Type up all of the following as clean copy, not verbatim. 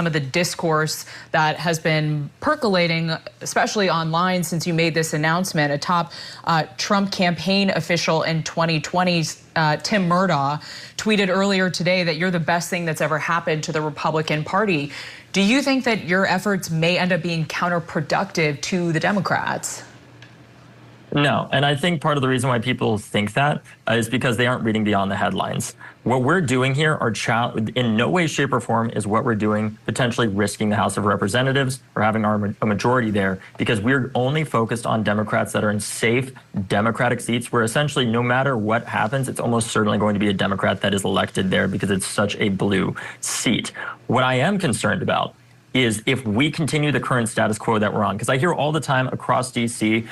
some of the discourse that has been percolating, especially online, since you made this announcement. A top Trump campaign official in 2020, Tim Murtaugh, tweeted earlier today that you're the best thing that's ever happened to the Republican Party. Do you think that your efforts may end up being counterproductive to the Democrats? No, and I think part of the reason why people think that is because they aren't reading beyond the headlines. What we're doing here are in no way, shape, or form is what we're doing potentially risking the House of Representatives or having a majority there, because we're only focused on Democrats that are in safe Democratic seats where essentially no matter what happens, it's almost certainly going to be a Democrat that is elected there because it's such a blue seat. What I am concerned about is if we continue the current status quo that we're on. Because I hear all the time across DC,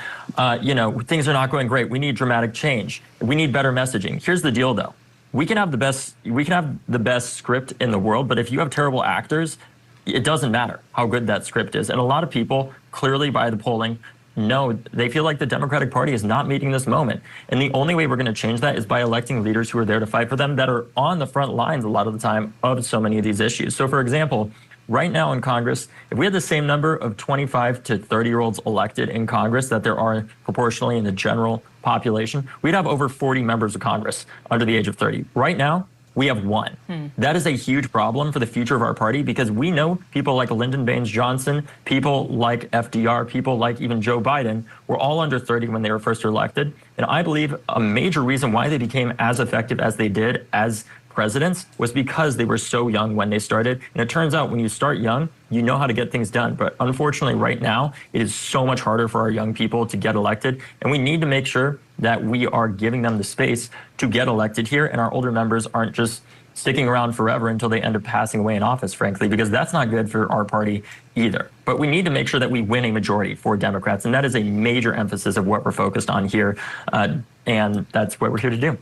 things are not going great. We need dramatic change. We need better messaging. Here's the deal, though. We can have the best script in the world, but if you have terrible actors, it doesn't matter how good that script is. And a lot of people, clearly by the polling, know they feel like the Democratic Party is not meeting this moment. And the only way we're going to change that is by electing leaders who are there to fight for them, that are on the front lines a lot of the time of so many of these issues. So, for example, right now in Congress, if we had the same number of 25 to 30-year-olds elected in Congress that there are proportionally in the general population, we'd have over 40 members of Congress under the age of 30. Right now, we have one. That is a huge problem for the future of our party, because we know people like Lyndon Baines Johnson, people like FDR, people like even Joe Biden were all under 30 when they were first elected. And I believe a major reason why they became as effective as they did as presidents was because they were so young when they started. And it turns out when you start young, you know how to get things done. But unfortunately, right now, it is so much harder for our young people to get elected. And we need to make sure that we are giving them the space to get elected here. And our older members aren't just sticking around forever until they end up passing away in office, frankly, because that's not good for our party either. But we need to make sure that we win a majority for Democrats. And that is a major emphasis of what we're focused on here. And that's what we're here to do.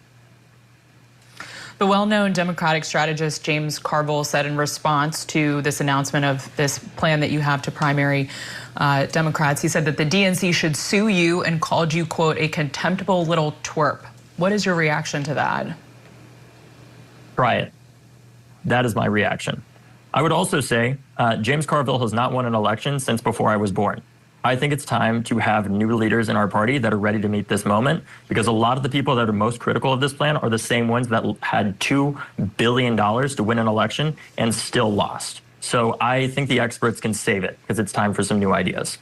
The well-known Democratic strategist James Carville said in response to this announcement of this plan that you have to primary Democrats, he said that the DNC should sue you and called you, quote, a contemptible little twerp. What is your reaction to that? Try it. That is my reaction. I would also say James Carville has not won an election since before I was born. I think it's time to have new leaders in our party that are ready to meet this moment, because a lot of the people that are most critical of this plan are the same ones that had $2 billion to win an election and still lost. So I think the experts can save it, because it's time for some new ideas.